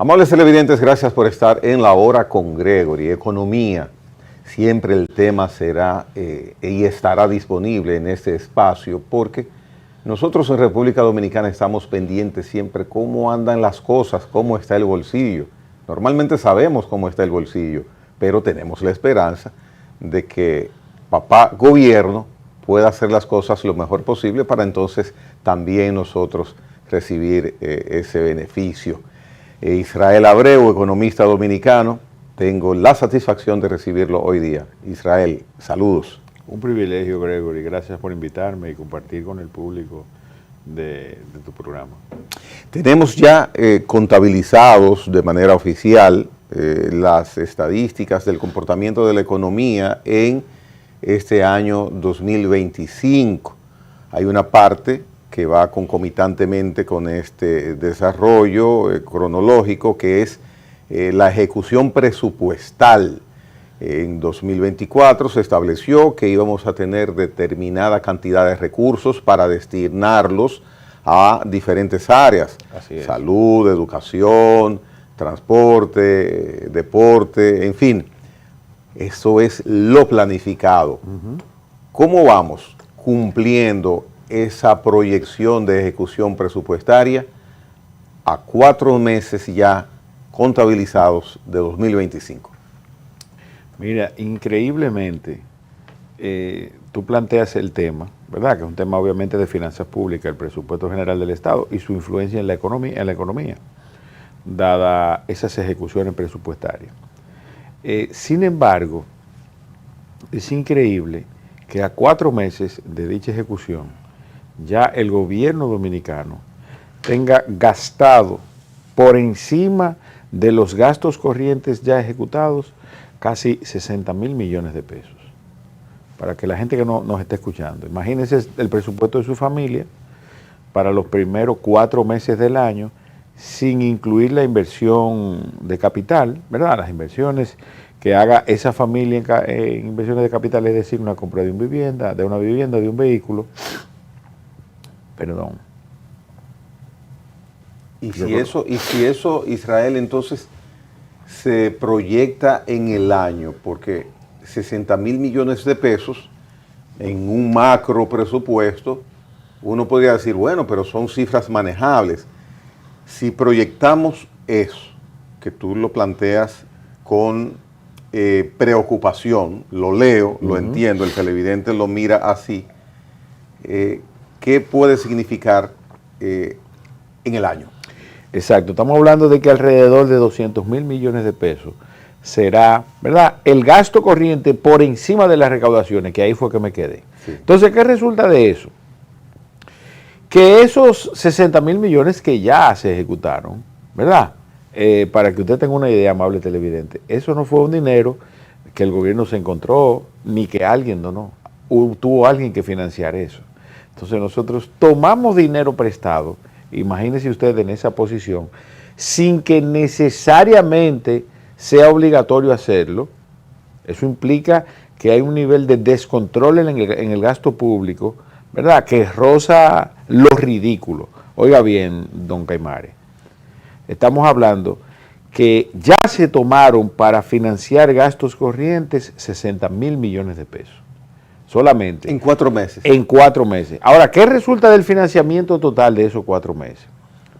Amables televidentes, gracias por estar en La Hora con Gregory. Economía, siempre el tema será y estará disponible en este espacio porque nosotros en República Dominicana estamos pendientes siempre cómo andan las cosas, cómo está el bolsillo. Normalmente sabemos cómo está el bolsillo, pero tenemos la esperanza de que papá gobierno pueda hacer las cosas lo mejor posible para entonces también nosotros recibir ese beneficio. Israel Abreu, economista dominicano, tengo la satisfacción de recibirlo hoy día. Israel, saludos. Un privilegio, Gregory. Gracias por invitarme y compartir con el público de tu programa. Tenemos ya contabilizados de manera oficial las estadísticas del comportamiento de la economía en este año 2025. Hay una parte que va concomitantemente con este desarrollo cronológico, que es la ejecución presupuestal. En 2024 se estableció que íbamos a tener determinada cantidad de recursos para destinarlos a diferentes áreas, salud, educación, transporte, deporte, en fin. Eso es lo planificado. ¿Cómo vamos cumpliendo esa proyección de ejecución presupuestaria a 4 meses ya contabilizados de 2025? Mira, increíblemente, tú planteas el tema, ¿verdad? Que es un tema obviamente de finanzas públicas, el presupuesto general del Estado y su influencia en la economía, dada esas ejecuciones presupuestarias. Sin embargo, es increíble que a 4 meses de dicha ejecución, ya el gobierno dominicano tenga gastado por encima de los gastos corrientes ya ejecutados casi 60,000 millones de pesos. Para que la gente que nos esté escuchando, imagínense el presupuesto de su familia para los primeros 4 meses del año, sin incluir la inversión de capital, ¿verdad? Las inversiones que haga esa familia en inversiones de capital, es decir, una compra de una vivienda, de un vehículo. Perdón. Y si eso, Israel, entonces se proyecta en el año, porque 60,000 millones de pesos en un macro presupuesto, uno podría decir, bueno, pero son cifras manejables. Si proyectamos eso, que tú lo planteas con preocupación, lo leo, lo entiendo, el televidente lo mira así, ¿qué puede significar en el año? Exacto, estamos hablando de que alrededor de 200,000 millones de pesos será, ¿verdad?, el gasto corriente por encima de las recaudaciones, que ahí fue que me quedé. Sí. Entonces, ¿qué resulta de eso? Que esos 60,000 millones que ya se ejecutaron, ¿verdad?, para que usted tenga una idea, amable televidente, eso no fue un dinero que el gobierno se encontró, ni que alguien donó, tuvo alguien que financiar eso. Entonces nosotros tomamos dinero prestado, imagínense usted en esa posición, sin que necesariamente sea obligatorio hacerlo. Eso implica que hay un nivel de descontrol en el gasto público, ¿verdad?, que roza lo ridículo. Oiga bien, don Caimare, estamos hablando que ya se tomaron para financiar gastos corrientes 60,000 millones de pesos. Solamente. En 4 meses. En 4 meses. Ahora, ¿qué resulta del financiamiento total de esos 4 meses?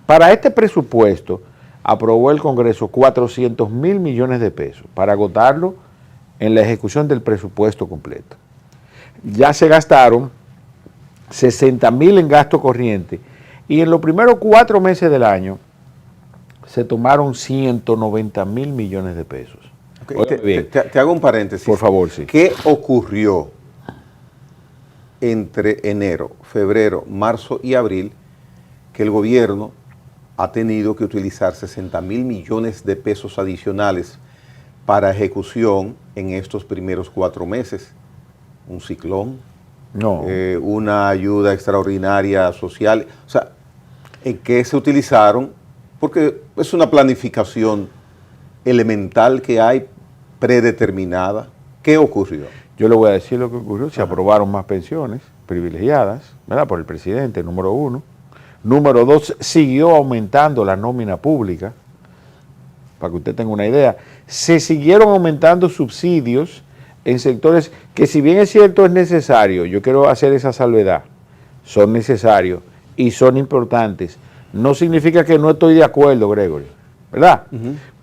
Para este presupuesto, aprobó el Congreso 400,000 millones de pesos para agotarlo en la ejecución del presupuesto completo. Ya se gastaron 60,000 en gasto corriente y en los primeros 4 meses del año se tomaron 190,000 millones de pesos. Okay. Te hago un paréntesis. Por favor, sí. ¿Qué ocurrió entre enero, febrero, marzo y abril que el gobierno ha tenido que utilizar 60,000 millones de pesos adicionales para ejecución en estos primeros 4 meses? ¿Un ciclón? No. ¿Una ayuda extraordinaria social? O sea, ¿en qué se utilizaron? Porque es una planificación elemental que hay, predeterminada. ¿Qué ocurrió? Yo le voy a decir lo que ocurrió. Se aprobaron más pensiones privilegiadas, ¿verdad?, por el presidente, 1. Número 2, siguió aumentando la nómina pública, para que usted tenga una idea. Se siguieron aumentando subsidios en sectores que, si bien es cierto, es necesario, yo quiero hacer esa salvedad, son necesarios y son importantes. No significa que no estoy de acuerdo, Gregory, ¿verdad?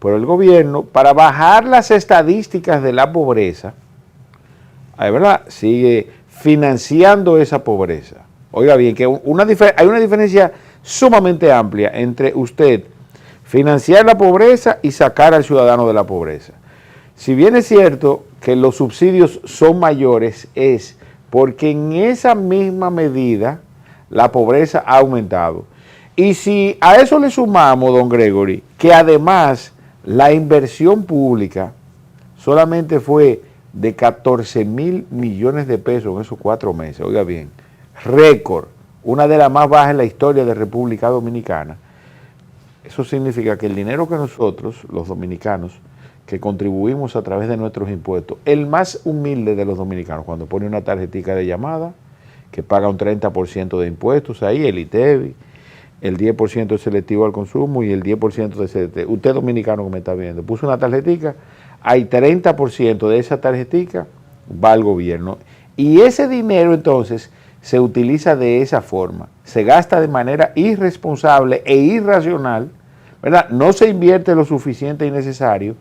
Pero el gobierno, para bajar las estadísticas de la pobreza, ¿verdad?, sigue financiando esa pobreza. Oiga bien, que hay una diferencia sumamente amplia entre usted financiar la pobreza y sacar al ciudadano de la pobreza. Si bien es cierto que los subsidios son mayores, es porque en esa misma medida la pobreza ha aumentado. Y si a eso le sumamos, don Gregory, que además la inversión pública solamente fue de 14,000 millones de pesos en esos 4 meses, oiga bien, récord, una de las más bajas en la historia de República Dominicana. Eso significa que el dinero que nosotros, los dominicanos, que contribuimos a través de nuestros impuestos, el más humilde de los dominicanos, cuando pone una tarjetita de llamada, que paga un 30% de impuestos ahí, el ITEVI, el 10% es selectivo al consumo y el 10% de CDT. Usted dominicano que me está viendo, puso una tarjetita, hay 30% de esa tarjetita va al gobierno. Y ese dinero entonces se utiliza de esa forma, se gasta de manera irresponsable e irracional, ¿verdad? No se invierte lo suficiente y necesario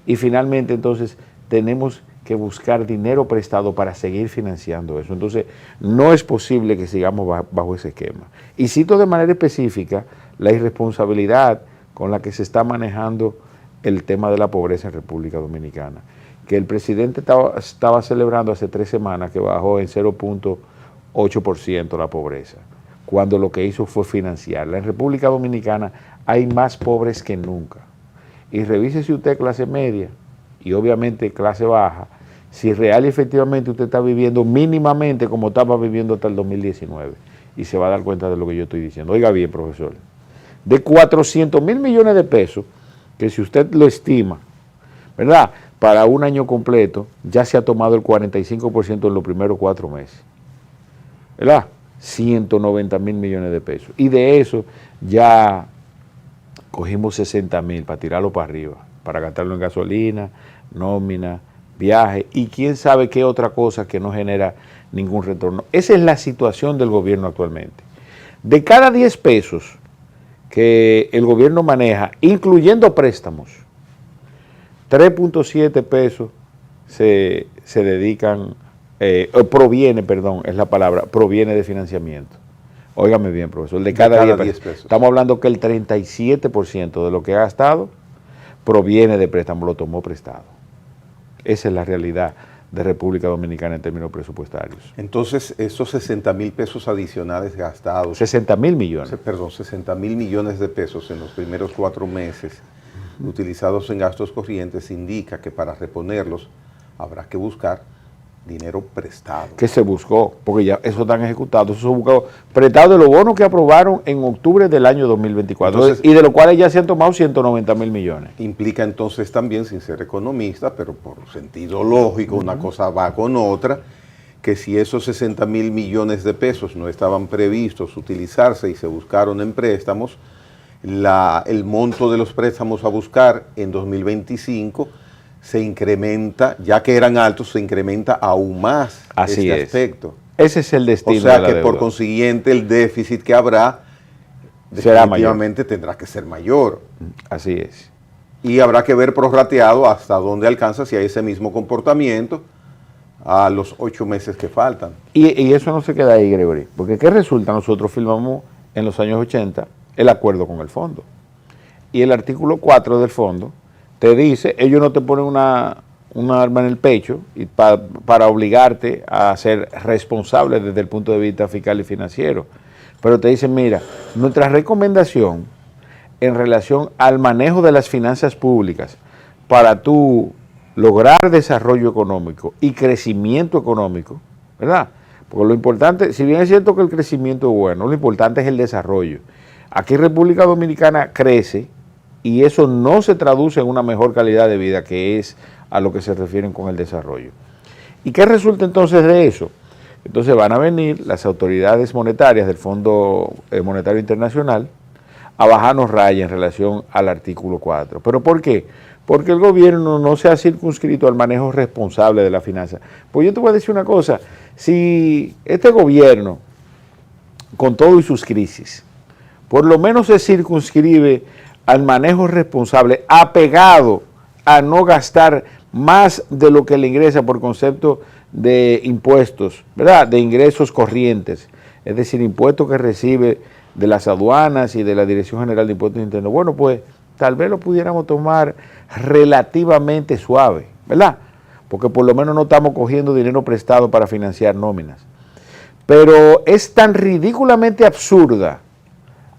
y finalmente entonces tenemos que buscar dinero prestado para seguir financiando eso. Entonces no es posible que sigamos bajo ese esquema. Y cito de manera específica la irresponsabilidad con la que se está manejando el tema de la pobreza en República Dominicana, que el presidente estaba celebrando hace 3 semanas que bajó en 0.8% la pobreza, cuando lo que hizo fue financiarla. En República Dominicana hay más pobres que nunca. Y revise si usted clase media y obviamente clase baja, si real y efectivamente usted está viviendo mínimamente como estaba viviendo hasta el 2019 y se va a dar cuenta de lo que yo estoy diciendo. Oiga bien, profesor, de 400,000 millones de pesos, que si usted lo estima, ¿verdad?, para un año completo, ya se ha tomado el 45% en los primeros 4 meses, ¿verdad? 190,000 millones de pesos. Y de eso ya cogimos 60,000 para tirarlo para arriba, para gastarlo en gasolina, nómina, viaje y quién sabe qué otra cosa que no genera ningún retorno. Esa es la situación del gobierno actualmente. De cada 10 pesos que el gobierno maneja, incluyendo préstamos, 3.7 pesos se dedican, proviene de financiamiento. Óigame bien, profesor, de cada 10 pesos. Estamos hablando que el 37% de lo que ha gastado proviene de préstamo, lo tomó prestado. Esa es la realidad de República Dominicana en términos presupuestarios. Entonces, esos 60,000 pesos adicionales gastados. 60,000 millones. Perdón, 60,000 millones de pesos en los primeros 4 meses utilizados en gastos corrientes indica que para reponerlos habrá que buscar dinero prestado. Que se buscó, porque ya eso están ejecutados, eso se buscó prestado de los bonos que aprobaron en octubre del año 2024, entonces, y de los cuales ya se han tomado 190,000 millones. Implica entonces también, sin ser economista, pero por sentido lógico, una cosa va con otra, que si esos 60,000 millones de pesos no estaban previstos utilizarse y se buscaron en préstamos, el monto de los préstamos a buscar en 2025 se incrementa, ya que eran altos, se incrementa aún más. Así este es. aspecto. Ese es el destino. O sea de la que deuda. por consiguiente el déficit que habrá definitivamente tendrá que ser mayor. Así es. Y habrá que ver prorrateado hasta dónde alcanza, si hay ese mismo comportamiento a los 8 meses que faltan. Y eso no se queda ahí, Gregory, porque ¿qué resulta? Nosotros firmamos en los años 80 el acuerdo con el fondo. Y el artículo 4 del fondo te dice, ellos no te ponen una arma en el pecho y para obligarte a ser responsable desde el punto de vista fiscal y financiero, pero te dicen, mira, nuestra recomendación en relación al manejo de las finanzas públicas para tú lograr desarrollo económico y crecimiento económico, ¿verdad? Porque lo importante, si bien es cierto que el crecimiento es bueno, lo importante es el desarrollo. Aquí República Dominicana crece y eso no se traduce en una mejor calidad de vida, que es a lo que se refieren con el desarrollo. ¿Y qué resulta entonces de eso? Entonces van a venir las autoridades monetarias del Fondo Monetario Internacional a bajarnos raya en relación al artículo 4. ¿Pero por qué? Porque el gobierno no se ha circunscrito al manejo responsable de la finanza. Pues yo te voy a decir una cosa, si este gobierno, con todo y sus crisis, por lo menos se circunscribe al manejo responsable, apegado a no gastar más de lo que le ingresa por concepto de impuestos, ¿verdad? De ingresos corrientes, es decir, impuestos que recibe de las aduanas y de la Dirección General de Impuestos Internos. Bueno, pues tal vez lo pudiéramos tomar relativamente suave, ¿verdad? Porque por lo menos no estamos cogiendo dinero prestado para financiar nóminas. Pero es tan ridículamente absurda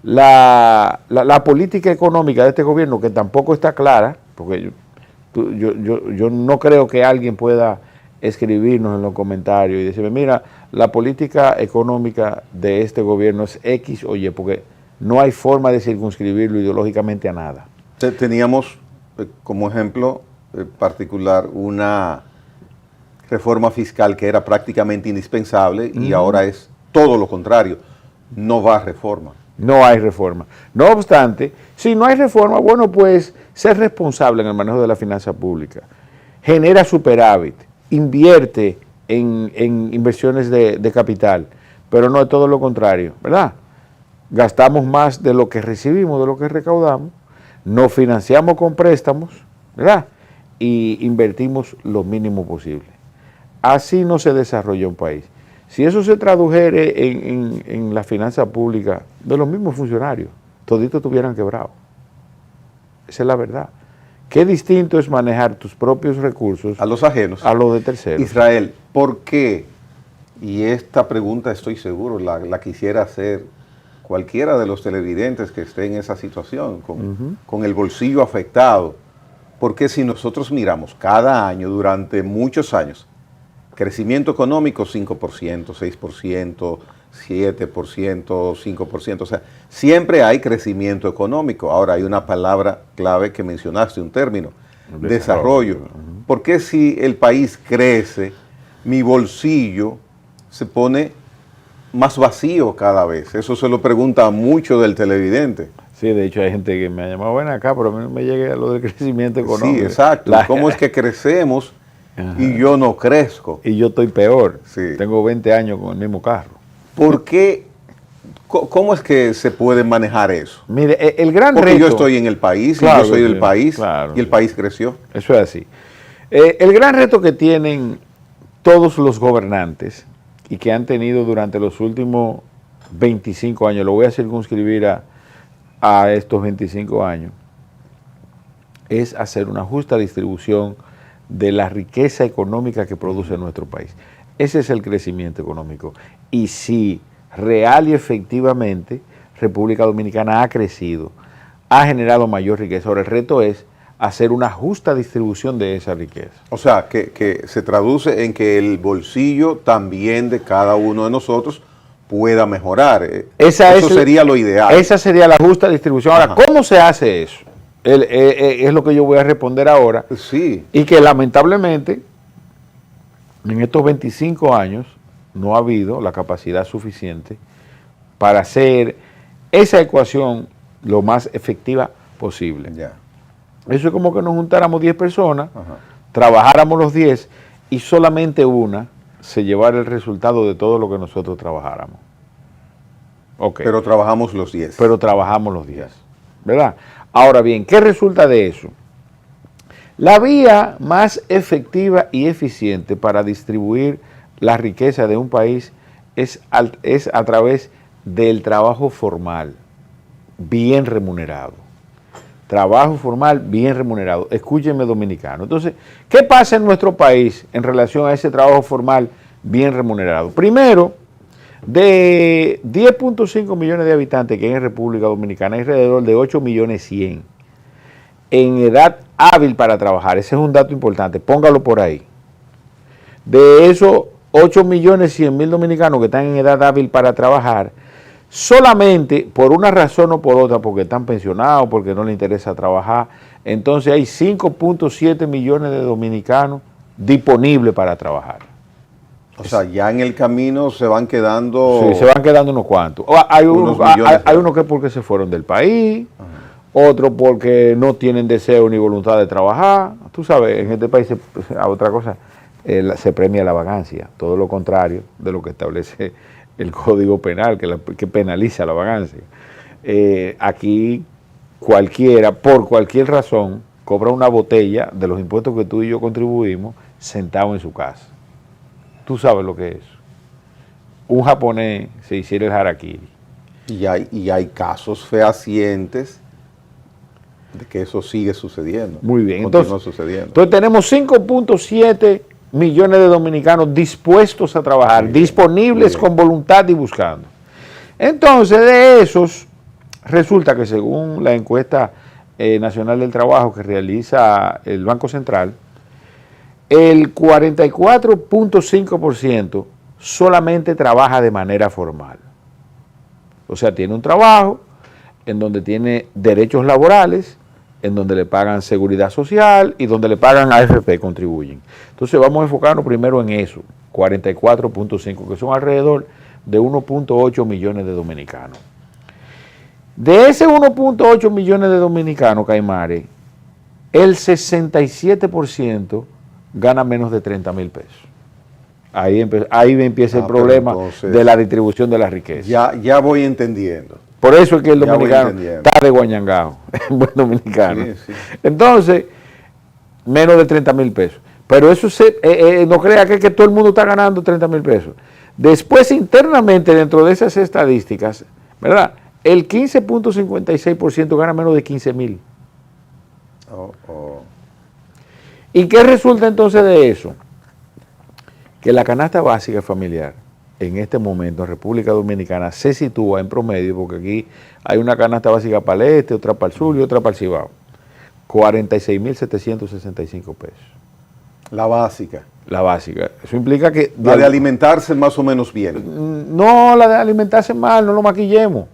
la política económica de este gobierno que tampoco está clara, porque yo no creo que alguien pueda escribirnos en los comentarios y decirme, mira, la política económica de este gobierno es X o Y, porque no hay forma de circunscribirlo ideológicamente a nada. Teníamos como ejemplo particular una reforma fiscal que era prácticamente indispensable y ahora es todo lo contrario, no va a reforma. No hay reforma. No obstante, si no hay reforma, bueno, pues ser responsable en el manejo de la finanza pública, genera superávit, invierte en inversiones de capital, pero no es todo lo contrario, ¿verdad? Gastamos más de lo que recibimos, de lo que recaudamos, nos financiamos con préstamos, ¿verdad? Y invertimos lo mínimo posible. Así no se desarrolla un país. Si eso se tradujere en la finanza pública de los mismos funcionarios, toditos estuvieran quebrados. Esa es la verdad. Qué distinto es manejar tus propios recursos a los ajenos, a los de terceros. Israel, ¿por qué? Y esta pregunta estoy seguro la quisiera hacer cualquiera de los televidentes que esté en esa situación, con el bolsillo afectado. Porque si nosotros miramos cada año, durante muchos años, crecimiento económico 5%, 6%, 7%, 5%, o sea, siempre hay crecimiento económico. Ahora hay una palabra clave que mencionaste, un término, desarrollo. ¿Por qué si el país crece, mi bolsillo se pone más vacío cada vez? Eso se lo pregunta mucho del televidente. Sí, de hecho hay gente que me ha llamado, ven acá, pero a mí no me llega lo del crecimiento económico. Sí, exacto. ¿Cómo es que crecemos y yo no crezco? Y yo estoy peor. Sí. Tengo 20 años con el mismo carro. ¿Por qué? ¿Cómo es que se puede manejar eso? Mire, el gran reto... Porque yo estoy en el país, claro, y yo soy del país, claro, y el país creció. Eso es así. El gran reto que tienen todos los gobernantes y que han tenido durante los últimos 25 años, lo voy a circunscribir a estos 25 años, es hacer una justa distribución de la riqueza económica que produce nuestro país. Ese es el crecimiento económico. Y si real y efectivamente República Dominicana ha crecido, ha generado mayor riqueza. Ahora el reto es hacer una justa distribución de esa riqueza. O sea, que se traduce en que el bolsillo también de cada uno de nosotros pueda mejorar. Eso sería lo ideal. Esa sería la justa distribución. Ahora, ¿cómo se hace eso? Es lo que yo voy a responder ahora. Sí. Y que lamentablemente en estos 25 años no ha habido la capacidad suficiente para hacer esa ecuación lo más efectiva posible. Ya. Eso es como que nos juntáramos 10 personas, trabajáramos los 10 y solamente una se llevara el resultado de todo lo que nosotros trabajáramos. Okay. Pero trabajamos los 10. Pero trabajamos los 10, ¿verdad? Ahora bien, ¿qué resulta de eso? La vía más efectiva y eficiente para distribuir la riqueza de un país es a través del trabajo formal, bien remunerado. Trabajo formal bien remunerado. Escúchenme, dominicano. Entonces, ¿qué pasa en nuestro país en relación a ese trabajo formal bien remunerado? Primero, de 10.5 millones de habitantes que hay en República Dominicana, hay alrededor de 8.100.000 en edad hábil para trabajar. Ese es un dato importante, póngalo por ahí. De esos 8.100.000 dominicanos que están en edad hábil para trabajar, solamente por una razón o por otra, porque están pensionados, porque no les interesa trabajar, entonces hay 5.7 millones de dominicanos disponibles para trabajar. O sea, ya en el camino se van quedando... Sí, se van quedando unos cuantos. Hay unos que porque se fueron del país, otros porque no tienen deseo ni voluntad de trabajar. Tú sabes, en este país, otra cosa, se premia la vagancia, todo lo contrario de lo que establece el Código Penal, que penaliza la vagancia. Aquí cualquiera, por cualquier razón, cobra una botella de los impuestos que tú y yo contribuimos sentado en su casa. Tú sabes lo que es. Un japonés se hiciera el harakiri. Y hay casos fehacientes de que eso sigue sucediendo. Muy bien. Continúa sucediendo. Entonces tenemos 5.7 millones de dominicanos dispuestos a trabajar, bien, disponibles con voluntad y buscando. Entonces, de esos, resulta que según la encuesta nacional del trabajo que realiza el Banco Central, el 44.5% solamente trabaja de manera formal. O sea, tiene un trabajo en donde tiene derechos laborales, en donde le pagan seguridad social y donde le pagan AFP, contribuyen. Entonces vamos a enfocarnos primero en eso, 44.5, que son alrededor de 1.8 millones de dominicanos. De ese 1.8 millones de dominicanos, Caimare, el 67% gana menos de 30,000 pesos. Ahí empieza el problema entonces, de la distribución de la riqueza. Ya voy entendiendo. Por eso es que el dominicano está de guañangao, buen dominicano. Sí, sí. Entonces, menos de 30,000 pesos. Pero eso no crea que todo el mundo está ganando 30,000 pesos. Después, internamente, dentro de esas estadísticas, ¿verdad? El 15.56% gana menos de 15,000. ¿Y qué resulta entonces de eso? Que la canasta básica familiar en este momento en República Dominicana se sitúa en promedio, porque aquí hay una canasta básica para el este, otra para el sur y otra para el Cibao, 46,765 pesos. La básica. La básica. Eso implica que... La de alimentarse más o menos bien. No, la de alimentarse mal, no lo maquillemos.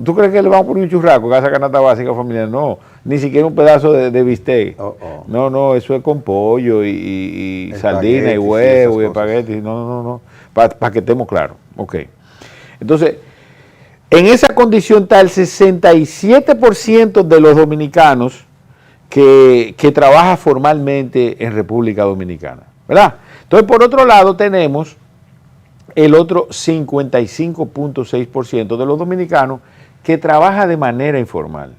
¿Tú crees que le vamos a poner un churraco a esa canasta básica familiar? No, ni siquiera un pedazo de bistec. No, eso es con pollo y sardina y huevo y espagueti. No. Para que estemos claros. Ok. Entonces, en esa condición está el 67% de los dominicanos que trabaja formalmente en República Dominicana, ¿verdad? Entonces, por otro lado, tenemos el otro 55.6% de los dominicanos que trabaja de manera informal.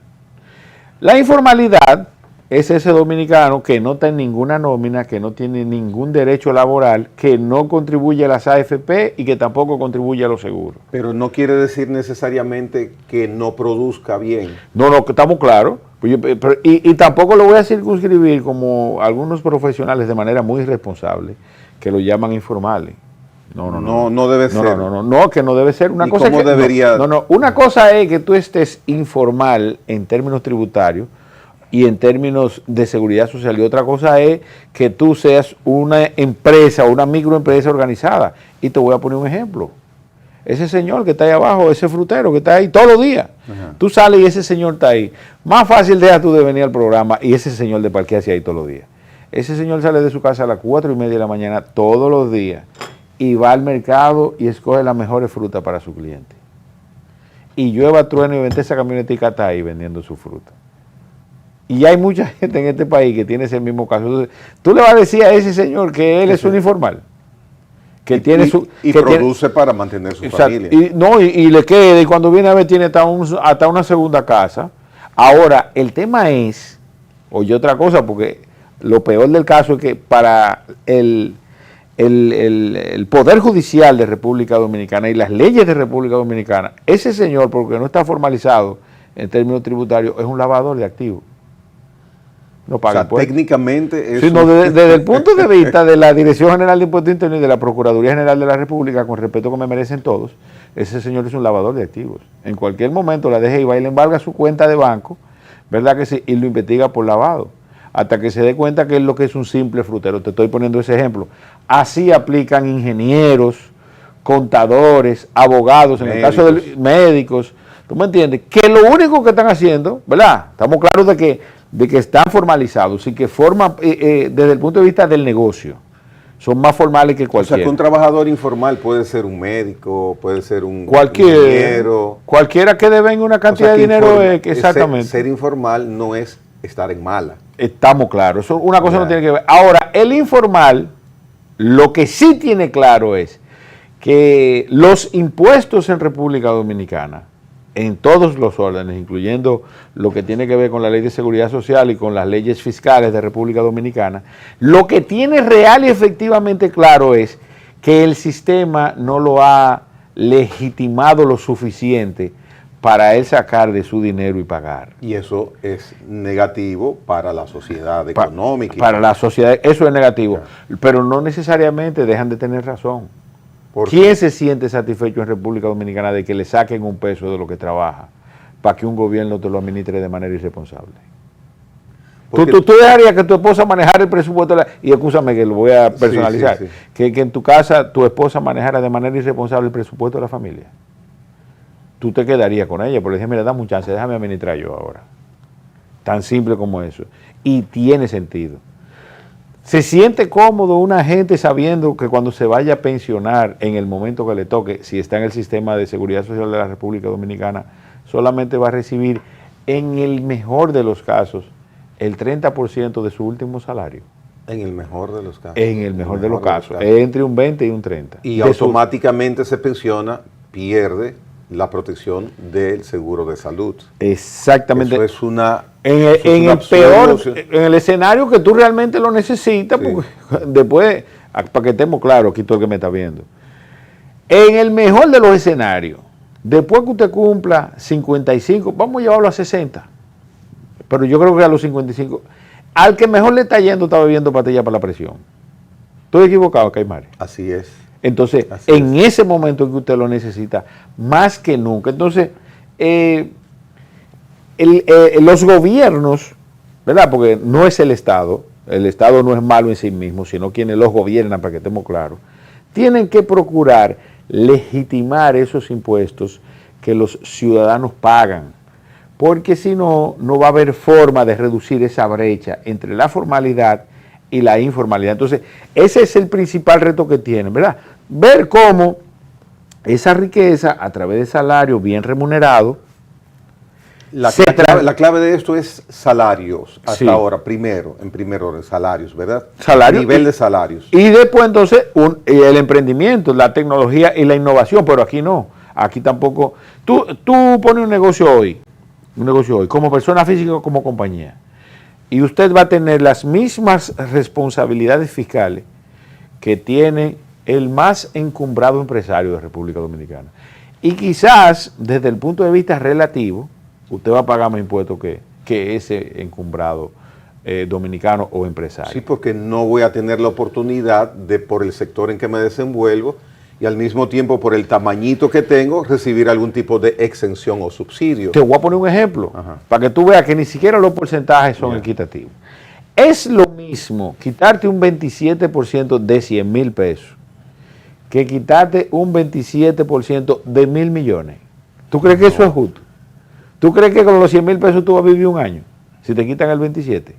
La informalidad es ese dominicano que no está en ninguna nómina, que no tiene ningún derecho laboral, que no contribuye a las AFP y que tampoco contribuye a los seguros. Pero no quiere decir necesariamente que no produzca bien. No, estamos claros. Y tampoco lo voy a circunscribir como algunos profesionales de manera muy irresponsable, que lo llaman informales. No debe ser. No, que no debe ser. Una cosa ¿cómo debería? Una cosa es que tú estés informal en términos tributarios y en términos de seguridad social, y otra cosa es que tú seas una empresa o una microempresa organizada. Y te voy a poner un ejemplo. Ese señor que está ahí abajo, ese frutero que está ahí todos los días, tú sales y ese señor está ahí. Más fácil deja tú de venir al programa y ese señor de parquearse ahí todos los días. Ese señor sale de su casa a las 4:30 de la mañana todos los días y va al mercado y escoge las mejores frutas para su cliente. Y llueva, trueno y vente esa camionetica está ahí vendiendo su fruta. Y hay mucha gente en este país que tiene ese mismo caso. Entonces, tú le vas a decir a ese señor que él es un informal, que tiene produce para mantener su familia. Y le queda, y cuando viene a ver tiene hasta una segunda casa. Ahora, el tema es, oye otra cosa, porque lo peor del caso es que para el Poder Judicial de República Dominicana y las leyes de República Dominicana, ese señor, porque no está formalizado en términos tributarios, es un lavador de activos. No paga impuestos. Técnicamente es desde el punto de vista de la Dirección General de Impuestos Internos y de la Procuraduría General de la República, con respeto que me merecen todos, ese señor es un lavador de activos. En cualquier momento la deja y va y le embarga su cuenta de banco, ¿verdad que sí? Y lo investiga por lavado, hasta que se dé cuenta que es lo que es un simple frutero. Te estoy poniendo ese ejemplo. Así aplican ingenieros, contadores, abogados, en el caso de médicos, ¿tú me entiendes? Que lo único que están haciendo, ¿verdad? Estamos claros de que están formalizados y que forman desde el punto de vista del negocio. son más formales que O sea, cualquiera. que un trabajador informal puede ser un médico, puede ser un ingeniero. Cualquiera que devenga una cantidad de dinero, exactamente. Ser informal no es estar en mala. Estamos claros, eso una cosa Ya. no tiene que ver. Ahora, el informal, lo que sí tiene claro es que los impuestos en República Dominicana, en todos los órdenes, incluyendo lo que tiene que ver con la Ley de Seguridad Social y con las leyes fiscales de República Dominicana, lo que tiene real y efectivamente claro es que el sistema no lo ha legitimado lo suficiente para él sacar de su dinero y pagar. Y eso es negativo para la sociedad económica. Para la sociedad, eso es negativo, pero no necesariamente dejan de tener razón. ¿Quién se siente satisfecho en República Dominicana de que le saquen un peso de lo que trabaja para que un gobierno te lo administre de manera irresponsable? ¿Tú dejarías que tu esposa manejara el presupuesto? Y escúchame que lo voy a personalizar. Sí. Que en tu casa tu esposa manejara de manera irresponsable el presupuesto de la familia. Tú te quedarías con ella, porque le dije, mira, dame un chance, déjame administrar yo ahora. Tan simple como eso. Y tiene sentido. ¿Se siente cómodo una gente sabiendo que cuando se vaya a pensionar en el momento que le toque, si está en el sistema de seguridad social de la República Dominicana, solamente va a recibir, en el mejor de los casos, el 30% de su último salario? En el mejor de los casos. En el mejor de los casos. Entre un 20 y un 30. Y automáticamente se pensiona, pierde la protección del seguro de salud. Exactamente. Eso es una... En el escenario que tú realmente lo necesitas, sí. Porque después, para que estemos claros, aquí todo el que me está viendo, en el mejor de los escenarios, después que usted cumpla 55, vamos a llevarlo a 60, pero yo creo que a los 55, al que mejor le está yendo está bebiendo pastillas para la presión. ¿Estoy equivocado, Caimari? Así es. Entonces, en ese momento que usted lo necesita, más que nunca. Entonces, los gobiernos, ¿verdad? Porque no es el Estado no es malo en sí mismo, sino quienes los gobiernan, para que estemos claros, tienen que procurar legitimar esos impuestos que los ciudadanos pagan, porque si no, no va a haber forma de reducir esa brecha entre la formalidad y la informalidad. Entonces, ese es el principal reto que tienen, ¿verdad? Ver cómo esa riqueza, a través de salarios bien remunerados, la clave de esto es salarios, hasta ahora, en primer orden, salarios, ¿verdad? Salarios. Nivel de salarios. Y después entonces el emprendimiento, la tecnología y la innovación, pero aquí no, aquí tampoco. Tú pones un negocio hoy, como persona física o como compañía, y usted va a tener las mismas responsabilidades fiscales que tiene el más encumbrado empresario de República Dominicana. Y quizás, desde el punto de vista relativo, usted va a pagar más impuestos que ese encumbrado dominicano o empresario. Sí, porque no voy a tener la oportunidad de, por el sector en que me desenvuelvo, y al mismo tiempo por el tamañito que tengo, recibir algún tipo de exención o subsidio. Te voy a poner un ejemplo, para que tú veas que ni siquiera los porcentajes son equitativos. Es lo mismo quitarte un 27% de 100 mil pesos que quitarte un 27% de 1.000 millones. ¿Tú crees que eso es justo? ¿Tú crees que con los 100 mil pesos tú vas a vivir un año si te quitan el 27?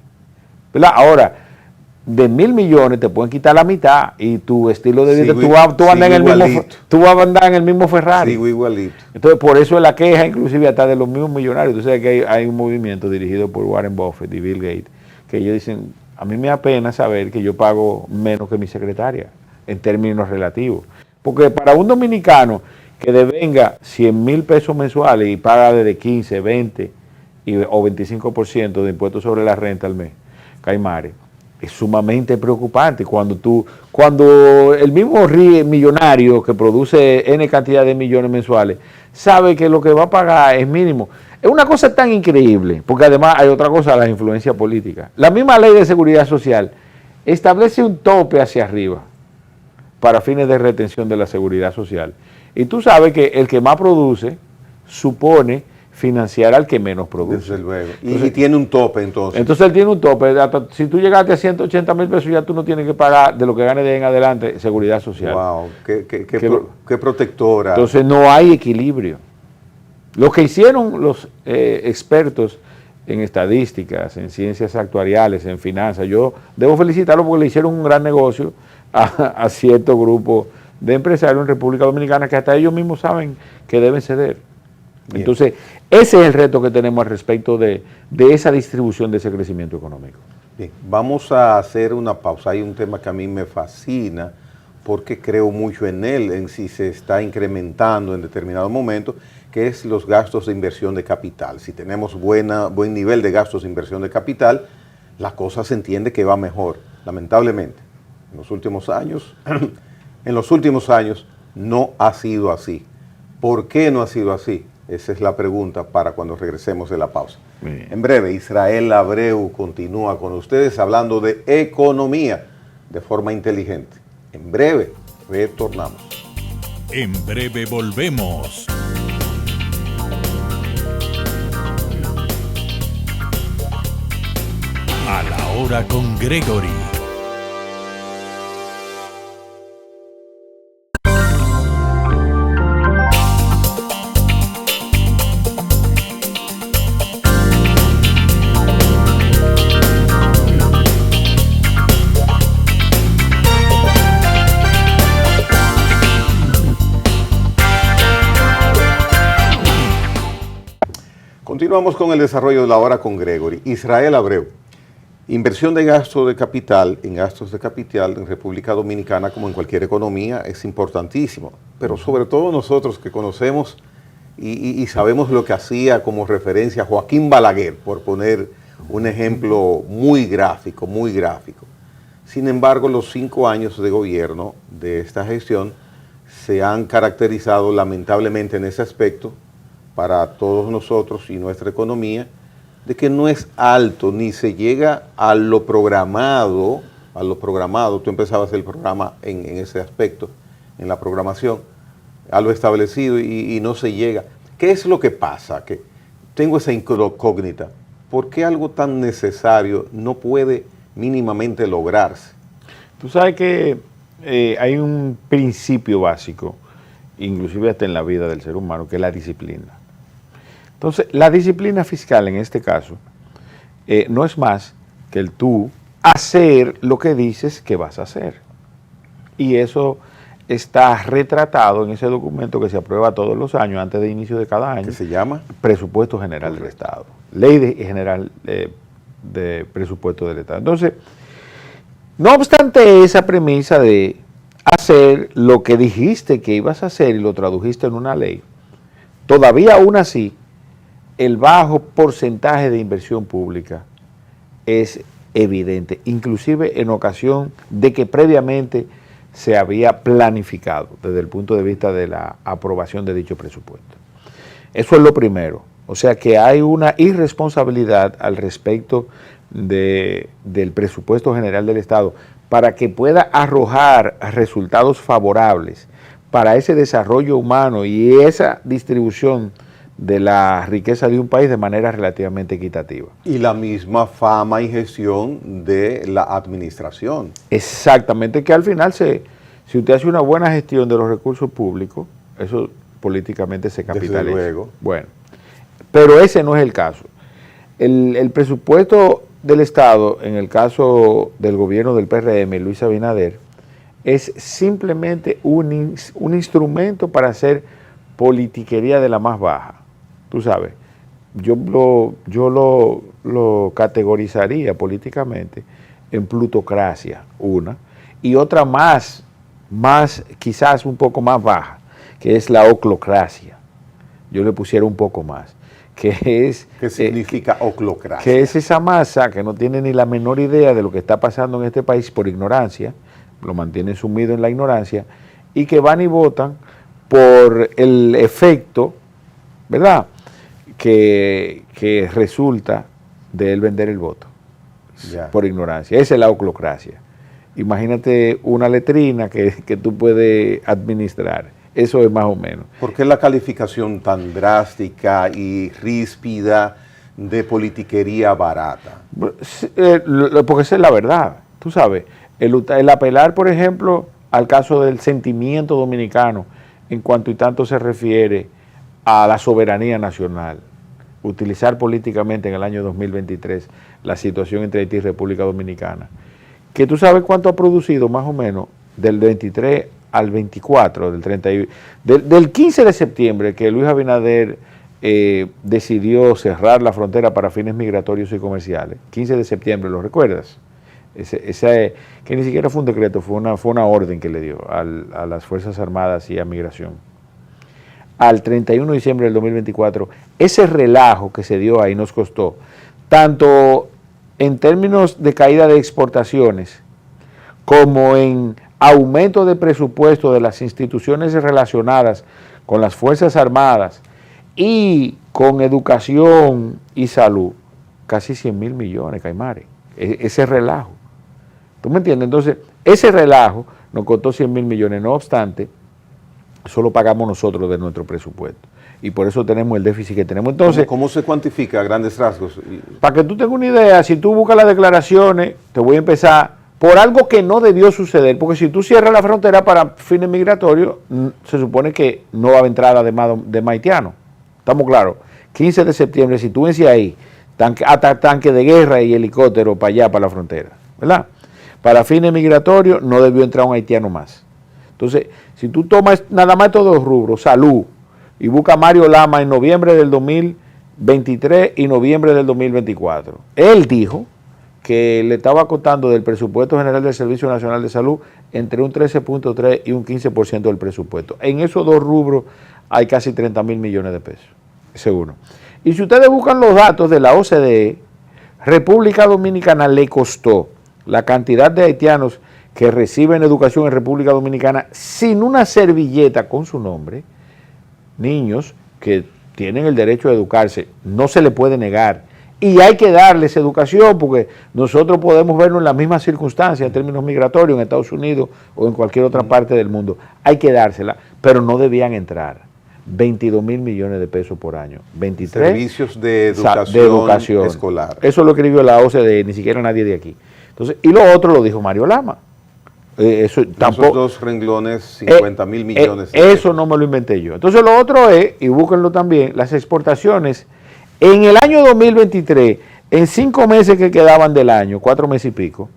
¿Verdad? Ahora, de 1.000 millones te pueden quitar la mitad y tu estilo de vida, tú vas a andar en el mismo Ferrari. Sigo igualito. Entonces, por eso es la queja, inclusive hasta de los mismos millonarios. Tú sabes que hay un movimiento dirigido por Warren Buffett y Bill Gates, que ellos dicen, a mí me da pena saber que yo pago menos que mi secretaria, en términos relativos. Porque para un dominicano que devenga 100 mil pesos mensuales y paga desde 15, 20 o 25% de impuestos sobre la renta al mes, Caimari, es sumamente preocupante cuando el mismo millonario que produce N cantidad de millones mensuales sabe que lo que va a pagar es mínimo. Es una cosa tan increíble, porque además hay otra cosa, la influencia política. La misma ley de seguridad social establece un tope hacia arriba para fines de retención de la seguridad social. Y tú sabes que el que más produce supone financiar al que menos produce. Desde luego. Entonces, y tiene un tope entonces. Entonces él tiene un tope. Si tú llegaste a 180 mil pesos, ya tú no tienes que pagar de lo que gane de ahí en adelante seguridad social. Wow, qué protectora. Entonces no hay equilibrio. Lo que hicieron los expertos en estadísticas, en ciencias actuariales, en finanzas. Yo debo felicitarlo porque le hicieron un gran negocio a cierto grupo de empresarios en República Dominicana que hasta ellos mismos saben que deben ceder. Bien. Entonces, ese es el reto que tenemos al respecto de esa distribución de ese crecimiento económico. Bien, vamos a hacer una pausa. Hay un tema que a mí me fascina porque creo mucho en él, en si se está incrementando en determinado momento, que es los gastos de inversión de capital. Si tenemos buen nivel de gastos de inversión de capital, la cosa se entiende que va mejor. Lamentablemente, en los últimos años no ha sido así. ¿Por qué no ha sido así? Esa es la pregunta para cuando regresemos de la pausa. Bien. En breve, Israel Abreu continúa con ustedes hablando de economía de forma inteligente. En breve, retornamos. En breve volvemos. A la hora con Gregory. Continuamos con el desarrollo de la hora con Gregory. Israel Abreu. Inversión de gasto de capital, en gastos de capital en República Dominicana, como en cualquier economía, es importantísimo. Pero sobre todo nosotros que conocemos y sabemos lo que hacía como referencia Joaquín Balaguer, por poner un ejemplo muy gráfico, muy gráfico. Sin embargo, los 5 años de gobierno de esta gestión se han caracterizado lamentablemente en ese aspecto para todos nosotros y nuestra economía, de que no es alto, ni se llega a lo programado, tú empezabas el programa en ese aspecto, en la programación, a lo establecido y no se llega. ¿Qué es lo que pasa? Que tengo esa incógnita. ¿Por qué algo tan necesario no puede mínimamente lograrse? Tú sabes que hay un principio básico, inclusive hasta en la vida del ser humano, que es la disciplina. Entonces, la disciplina fiscal en este caso no es más que el tú hacer lo que dices que vas a hacer. Y eso está retratado en ese documento que se aprueba todos los años, antes de inicio de cada año. ¿Qué se llama? Presupuesto General del Estado. Ley General de Presupuesto del Estado. Entonces, no obstante esa premisa de hacer lo que dijiste que ibas a hacer y lo tradujiste en una ley, todavía aún así, el bajo porcentaje de inversión pública es evidente, inclusive en ocasión de que previamente se había planificado desde el punto de vista de la aprobación de dicho presupuesto. Eso es lo primero, o sea que hay una irresponsabilidad al respecto del presupuesto general del Estado para que pueda arrojar resultados favorables para ese desarrollo humano y esa distribución de la riqueza de un país de manera relativamente equitativa. Y la misma fama y gestión de la administración. Exactamente, que al final si usted hace una buena gestión de los recursos públicos, eso políticamente se capitaliza. Desde luego. Bueno, pero ese no es el caso. El presupuesto del Estado, en el caso del gobierno del PRM, Luis Abinader, es simplemente un instrumento para hacer politiquería de la más baja. Tú sabes, yo lo categorizaría políticamente en plutocracia, una, y otra más quizás un poco más baja, que es la oclocracia. Yo le pusiera un poco más, que es... ¿Qué significa oclocracia? Que es esa masa que no tiene ni la menor idea de lo que está pasando en este país por ignorancia, lo mantienen sumido en la ignorancia, y que van y votan por el efecto, ¿verdad?, que resulta de él vender el voto, por ignorancia. Esa es la oclocracia. Imagínate una letrina que tú puedes administrar. Eso es más o menos. ¿Por qué la calificación tan drástica y ríspida de politiquería barata? Porque esa es la verdad. Tú sabes, el apelar, por ejemplo, al caso del sentimiento dominicano, en cuanto y tanto se refiere a la soberanía nacional. utilizar políticamente en el año 2023 la situación entre Haití y República Dominicana, que tú sabes cuánto ha producido más o menos del 23 al 24, del 15 de septiembre que Luis Abinader decidió cerrar la frontera para fines migratorios y comerciales. 15 de septiembre, ¿lo recuerdas? Que ni siquiera fue un decreto, fue una orden que le dio a las Fuerzas Armadas y a Migración. Al 31 de diciembre del 2024, ese relajo que se dio ahí nos costó, tanto en términos de caída de exportaciones, como en aumento de presupuesto de las instituciones relacionadas con las Fuerzas Armadas y con educación y salud, casi 100,000 millones, Caimare, ese relajo. ¿Tú me entiendes? Entonces, ese relajo nos costó 100,000 millones, no obstante, eso lo pagamos nosotros de nuestro presupuesto. Y por eso tenemos el déficit que tenemos. Entonces, ¿Cómo se cuantifica a grandes rasgos? para que tú tengas una idea, si tú buscas las declaraciones, te voy a empezar por algo que no debió suceder, porque si tú cierras la frontera para fines migratorios, se supone que no va a haber entrada de haitianos. ¿Estamos claros? 15 de septiembre, si tú ves ahí, hasta tanque de guerra y helicóptero para allá, para la frontera, ¿verdad? Para fines migratorios no debió entrar un haitiano más. Entonces, si tú tomas nada más todos los rubros, salud, y busca Mario Lama en noviembre del 2023 y noviembre del 2024, él dijo que le estaba costando del presupuesto general del Servicio Nacional de Salud entre un 13.3 y un 15% del presupuesto. En esos dos rubros hay casi 30,000 millones de pesos, ese uno. Y si ustedes buscan los datos de la OCDE, República Dominicana le costó la cantidad de haitianos que reciben educación en República Dominicana sin una servilleta con su nombre, niños que tienen el derecho a educarse, no se le puede negar, y hay que darles educación porque nosotros podemos vernos en las mismas circunstancias en términos migratorios en Estados Unidos o en cualquier otra parte del mundo, hay que dársela, pero no debían entrar. 22,000 millones de pesos por año. 23 servicios de educación escolar. Eso lo escribió la OCDE, ni siquiera nadie de aquí. Entonces, y lo otro lo dijo Mario Lama. Esos dos renglones, 50,000 millones. Eso no me lo inventé yo. Entonces lo otro es, y búsquenlo también, las exportaciones. En el año 2023, en 5 meses que quedaban del año, 4 meses y pico,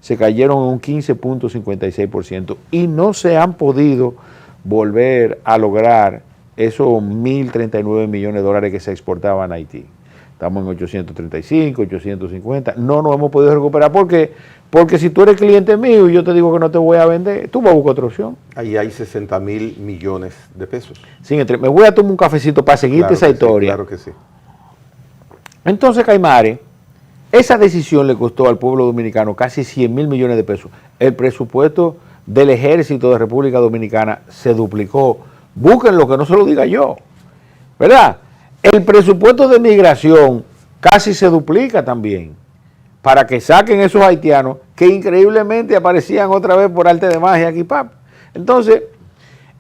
se cayeron en un 15.56% y no se han podido volver a lograr esos 1.039 millones de dólares que se exportaban a Haití. Estamos en 835, 850, no nos hemos podido recuperar. ¿Por qué? Porque si tú eres cliente mío y yo te digo que no te voy a vender, tú vas a buscar otra opción. Ahí hay 60,000 millones de pesos. Sí, me voy a tomar un cafecito para seguirte esa historia. Sí, claro que sí. Entonces, Caimare, esa decisión le costó al pueblo dominicano casi 100,000 millones de pesos. El presupuesto del ejército de República Dominicana se duplicó. Búsquenlo, que no se lo diga yo, ¿verdad? El presupuesto de migración casi se duplica también para que saquen esos haitianos que increíblemente aparecían otra vez por arte de magia aquí, pap. Entonces,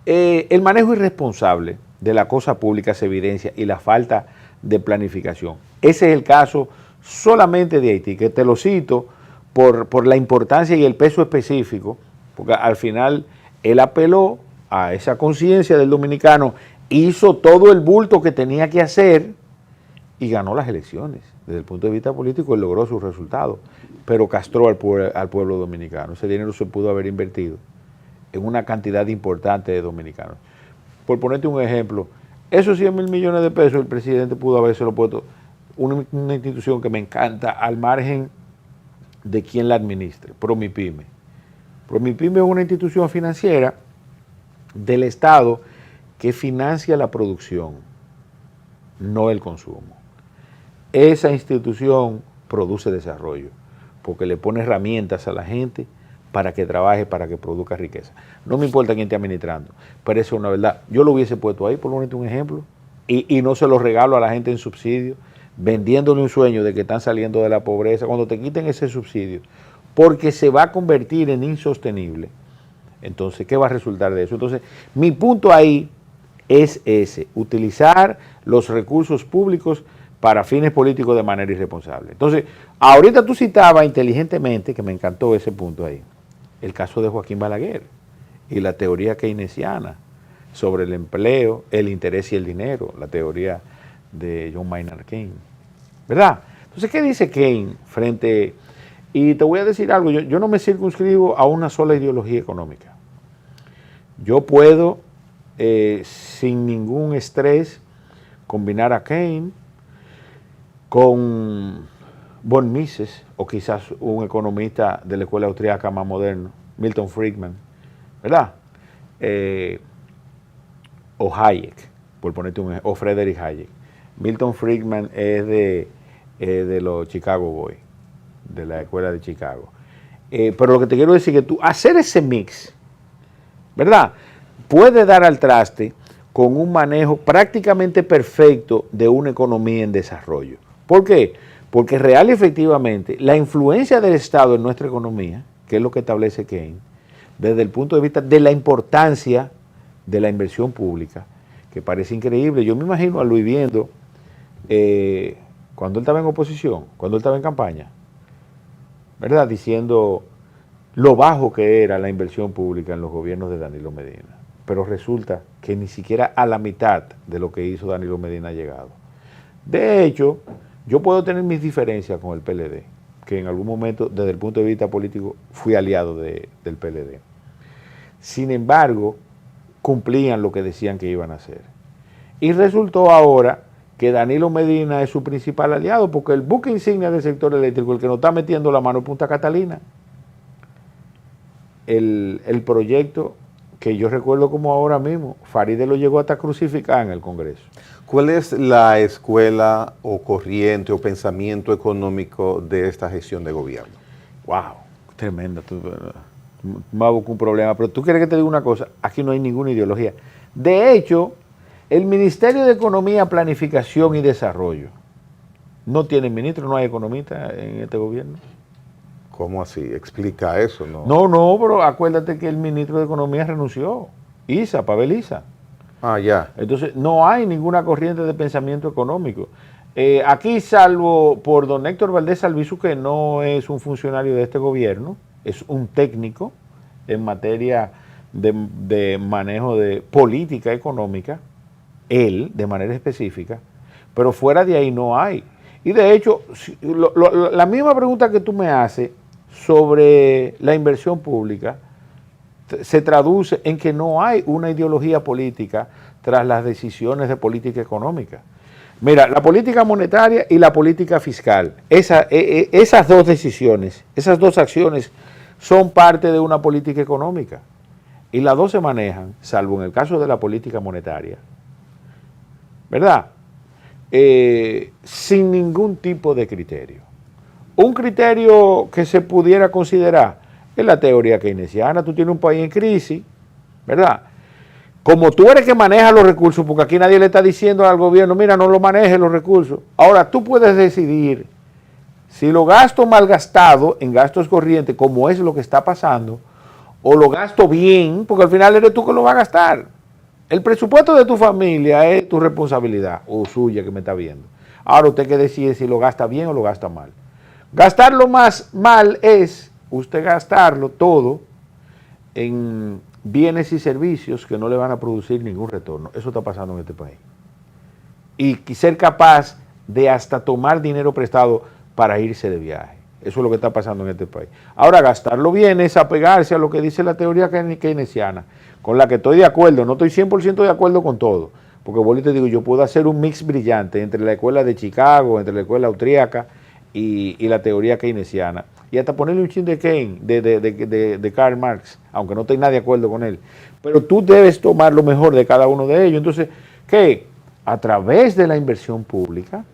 el manejo irresponsable de la cosa pública se evidencia y la falta de planificación. Ese es el caso solamente de Haití, que te lo cito por la importancia y el peso específico, porque al final él apeló a esa conciencia del dominicano, hizo todo el bulto que tenía que hacer y ganó las elecciones. Desde el punto de vista político, él logró sus resultados, pero castró al pueblo dominicano. Ese dinero se pudo haber invertido en una cantidad importante de dominicanos. Por ponerte un ejemplo, esos 100,000 millones de pesos el presidente pudo habérselo puesto una institución que me encanta al margen de quien la administre, Promipyme. Promipyme es una institución financiera del Estado que financia la producción, no el consumo. Esa institución produce desarrollo, porque le pone herramientas a la gente para que trabaje, para que produzca riqueza. No me importa quién esté administrando, pero eso es una verdad. Yo lo hubiese puesto ahí, por ponerte un ejemplo, y no se lo regalo a la gente en subsidio, vendiéndole un sueño de que están saliendo de la pobreza, cuando te quiten ese subsidio, porque se va a convertir en insostenible. Entonces, ¿qué va a resultar de eso? Entonces, mi punto ahí es ese, utilizar los recursos públicos para fines políticos de manera irresponsable. Entonces, ahorita tú citabas inteligentemente, que me encantó ese punto ahí, el caso de Joaquín Balaguer y la teoría keynesiana sobre el empleo, el interés y el dinero, la teoría de John Maynard Keynes, ¿verdad? Entonces, ¿qué dice Keynes frente? Y te voy a decir algo, yo no me circunscribo a una sola ideología económica. Yo puedo, sin ningún estrés, combinar a Keynes con von Mises, o quizás un economista de la escuela austríaca más moderno, Milton Friedman, ¿verdad? O Hayek, por ponerte un ejemplo, o Friedrich Hayek. Milton Friedman es de los Chicago Boys, de la escuela de Chicago. Pero lo que te quiero decir es que tú, hacer ese mix, ¿verdad? Puede dar al traste con un manejo prácticamente perfecto de una economía en desarrollo. ¿Por qué? Porque real y efectivamente la influencia del Estado en nuestra economía, que es lo que establece Keynes, desde el punto de vista de la importancia de la inversión pública, que parece increíble. Yo me imagino a Luis viendo cuando él estaba en oposición, cuando él estaba en campaña, ¿verdad? Diciendo lo bajo que era la inversión pública en los gobiernos de Danilo Medina. Pero resulta que ni siquiera a la mitad de lo que hizo Danilo Medina ha llegado. De hecho, yo puedo tener mis diferencias con el PLD, que en algún momento, desde el punto de vista político, fui aliado del PLD. Sin embargo, cumplían lo que decían que iban a hacer. Y resultó ahora que Danilo Medina es su principal aliado, porque el buque insignia del sector eléctrico, el que nos está metiendo la mano en Punta Catalina, el proyecto que yo recuerdo como ahora mismo, Faride lo llegó hasta crucificar en el Congreso. ¿Cuál es la escuela o corriente o pensamiento económico de esta gestión de gobierno? Wow, tremendo. Me hago un problema, pero tú quieres que te diga una cosa, aquí no hay ninguna ideología. De hecho, el Ministerio de Economía, Planificación y Desarrollo no tiene ministro, no hay economista en este gobierno. ¿Cómo así? Explica eso, ¿no? No, pero acuérdate que el ministro de Economía renunció, Pavel Issa. Ah, ya. Entonces, no hay ninguna corriente de pensamiento económico. Aquí, salvo por don Héctor Valdés Albizu, que no es un funcionario de este gobierno, es un técnico en materia de manejo de política económica, él, de manera específica, pero fuera de ahí no hay. Y de hecho, la misma pregunta que tú me haces sobre la inversión pública se traduce en que no hay una ideología política tras las decisiones de política económica. Mira, la política monetaria y la política fiscal, esas dos decisiones, esas dos acciones son parte de una política económica y las dos se manejan, salvo en el caso de la política monetaria, ¿verdad? Sin ningún tipo de criterio. Un criterio que se pudiera considerar es la teoría keynesiana. Tú tienes un país en crisis, ¿verdad? Como tú eres que maneja los recursos, porque aquí nadie le está diciendo al gobierno, mira, no lo manejes los recursos. Ahora tú puedes decidir si lo gasto mal gastado en gastos corrientes, como es lo que está pasando, o lo gasto bien, porque al final eres tú que lo vas a gastar. El presupuesto de tu familia es tu responsabilidad, o suya que me está viendo. Ahora usted que decide si lo gasta bien o lo gasta mal. Gastarlo más mal es usted gastarlo todo en bienes y servicios que no le van a producir ningún retorno. Eso está pasando en este país. Y ser capaz de hasta tomar dinero prestado para irse de viaje. Eso es lo que está pasando en este país. Ahora, gastarlo bien es apegarse a lo que dice la teoría keynesiana, con la que estoy de acuerdo. No estoy 100% de acuerdo con todo, porque vuelvo y te digo, yo puedo hacer un mix brillante entre la escuela de Chicago, entre la escuela austríaca y la teoría keynesiana. Y hasta ponerle un chin de Keynes, de Karl Marx, aunque no estoy nada de acuerdo con él. Pero tú debes tomar lo mejor de cada uno de ellos. Entonces, ¿qué? A través de la inversión pública,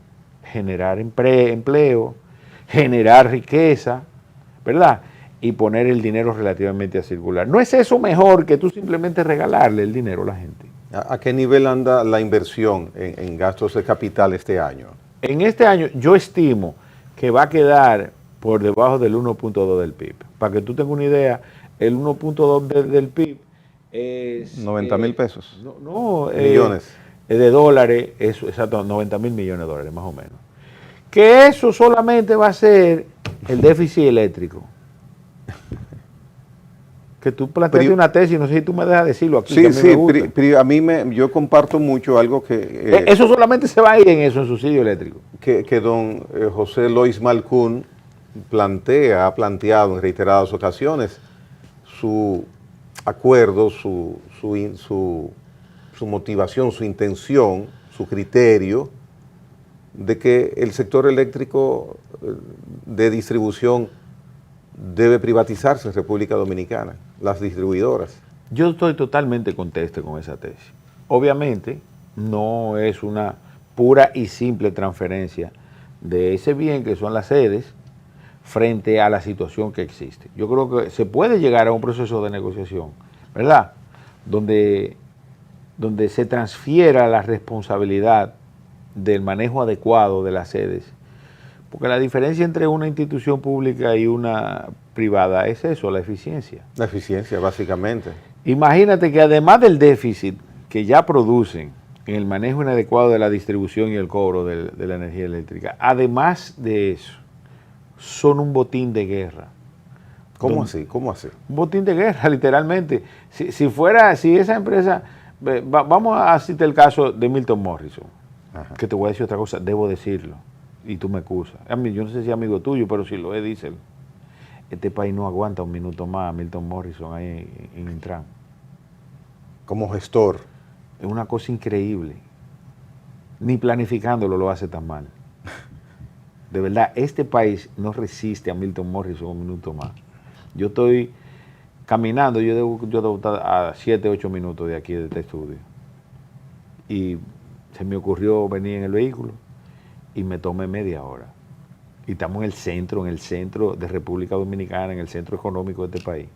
generar empleo, generar riqueza, ¿verdad? Y poner el dinero relativamente a circular. ¿No es eso mejor que tú simplemente regalarle el dinero a la gente? ¿A qué nivel anda la inversión en gastos de capital este año? En este año yo estimo que va a quedar por debajo del 1.2 del PIB. Para que tú tengas una idea, el 1.2 del PIB es... 90 mil pesos. Millones. De dólares, eso, exacto, 90 mil millones de dólares más o menos. Que eso solamente va a ser el déficit eléctrico. Que tú planteaste una tesis, no sé si tú me dejas decirlo aquí. Sí, que a mí me gusta. a mí yo comparto mucho algo que... Eso solamente se va a ir en eso, en subsidio eléctrico. que don José Lois Malcún ha planteado en reiteradas ocasiones su acuerdo, su motivación, su intención, su criterio de que el sector eléctrico de distribución debe privatizarse en República Dominicana, las distribuidoras. Yo estoy totalmente conteste con esa tesis. Obviamente, no es una pura y simple transferencia de ese bien que son las sedes frente a la situación que existe. Yo creo que se puede llegar a un proceso de negociación, ¿verdad? Donde se transfiera la responsabilidad del manejo adecuado de las sedes. Porque la diferencia entre una institución pública y una privada es eso, la eficiencia. La eficiencia, básicamente. Imagínate que además del déficit que ya producen en el manejo inadecuado de la distribución y el cobro de la energía eléctrica, además de eso, son un botín de guerra. ¿Cómo así? ¿Cómo así? Un botín de guerra, literalmente. Si esa empresa, vamos a citar el caso de Milton Morrison, ajá, que te voy a decir otra cosa, debo decirlo, y tú me excusas. A mí, yo no sé si es amigo tuyo, pero si lo es, díselo. Este país no aguanta un minuto más a Milton Morrison ahí en Intran. Como gestor. Es una cosa increíble. Ni planificándolo lo hace tan mal. De verdad, este país no resiste a Milton Morrison un minuto más. Yo estoy caminando, yo debo estar a 7, 8 minutos de aquí, de este estudio. Y se me ocurrió venir en el vehículo y me tomé media hora. Y estamos en el centro de República Dominicana, en el centro económico de este país.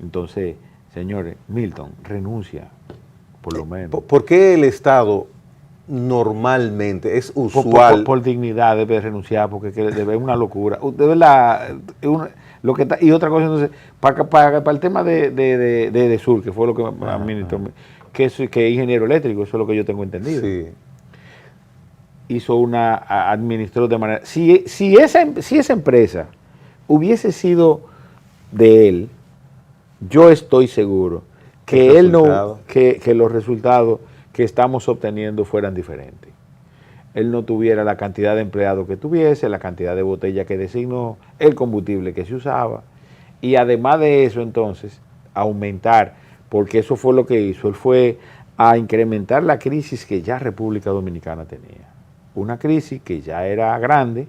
Entonces, señores, Milton, renuncia, por lo menos. ¿Por qué el Estado normalmente es usual? Por dignidad debe renunciar, porque es una locura. De verdad, y otra cosa, entonces, para el tema de Sur, que fue lo que administró, que es ingeniero eléctrico, eso es lo que yo tengo entendido. Sí. Administró de manera... Si esa empresa hubiese sido de él, yo estoy seguro que que los resultados que estamos obteniendo fueran diferentes. Él no tuviera la cantidad de empleados que tuviese, la cantidad de botellas que designó, el combustible que se usaba, y además de eso, entonces, aumentar, porque eso fue lo que hizo, él fue a incrementar la crisis que ya República Dominicana tenía. Una crisis que ya era grande,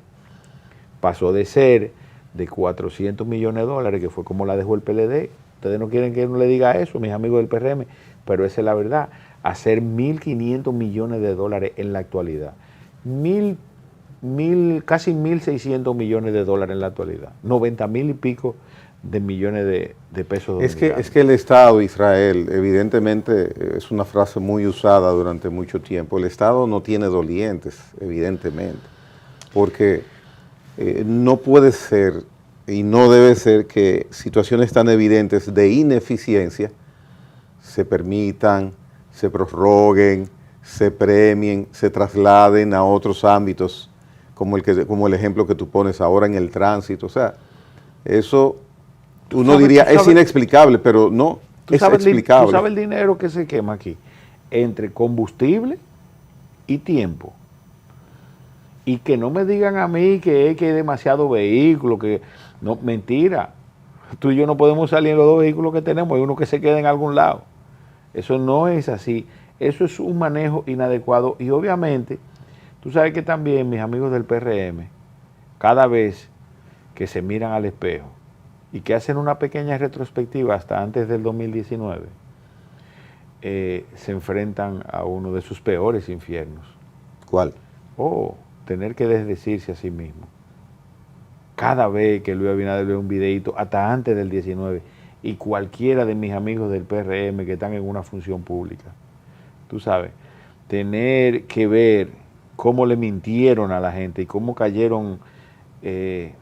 pasó de ser de 400 millones de dólares, que fue como la dejó el PLD. Ustedes no quieren que uno le diga eso, mis amigos del PRM, pero esa es la verdad. Hacer 1.500 millones de dólares en la actualidad. Casi 1.600 millones de dólares en la actualidad. 90.000 y pico de millones de pesos dominicanos. Es que el Estado, Israel, evidentemente, es una frase muy usada durante mucho tiempo. El Estado no tiene dolientes, evidentemente, porque no puede ser y no debe ser que situaciones tan evidentes de ineficiencia se permitan, se prorroguen, se premien, se trasladen a otros ámbitos, como el ejemplo que tú pones ahora en el tránsito. O sea, eso uno diría es inexplicable, pero no, es explicable. ¿Tú sabes el dinero que se quema aquí? Entre combustible y tiempo. Y que no me digan a mí que hay demasiado vehículo, que no, mentira. Tú y yo no podemos salir en los dos vehículos que tenemos, hay uno que se queda en algún lado. Eso no es así. Eso es un manejo inadecuado. Y obviamente, tú sabes que también mis amigos del PRM, cada vez que se miran al espejo y que hacen una pequeña retrospectiva hasta antes del 2019, se enfrentan a uno de sus peores infiernos. ¿Cuál? Tener que desdecirse a sí mismo. Cada vez que Luis Abinader ve un videíto, hasta antes del 19, y cualquiera de mis amigos del PRM que están en una función pública, tú sabes, tener que ver cómo le mintieron a la gente y cómo cayeron de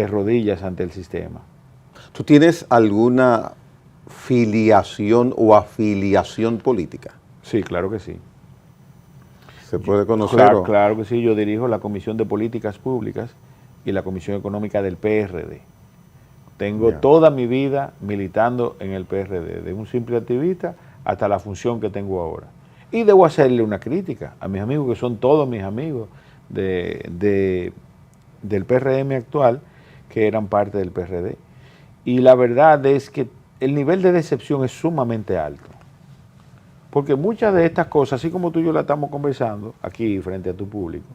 rodillas ante el sistema. ¿Tú tienes alguna filiación o afiliación política? Sí, claro que sí. ¿Se puede conocer? Claro que sí, yo dirijo la Comisión de Políticas Públicas y la Comisión Económica del PRD. Tengo toda mi vida militando en el PRD, de un simple activista hasta la función que tengo ahora. Y debo hacerle una crítica a mis amigos, que son todos mis amigos del PRM actual, que eran parte del PRD. Y la verdad es que el nivel de decepción es sumamente alto. Porque muchas de estas cosas, así como tú y yo la estamos conversando aquí frente a tu público,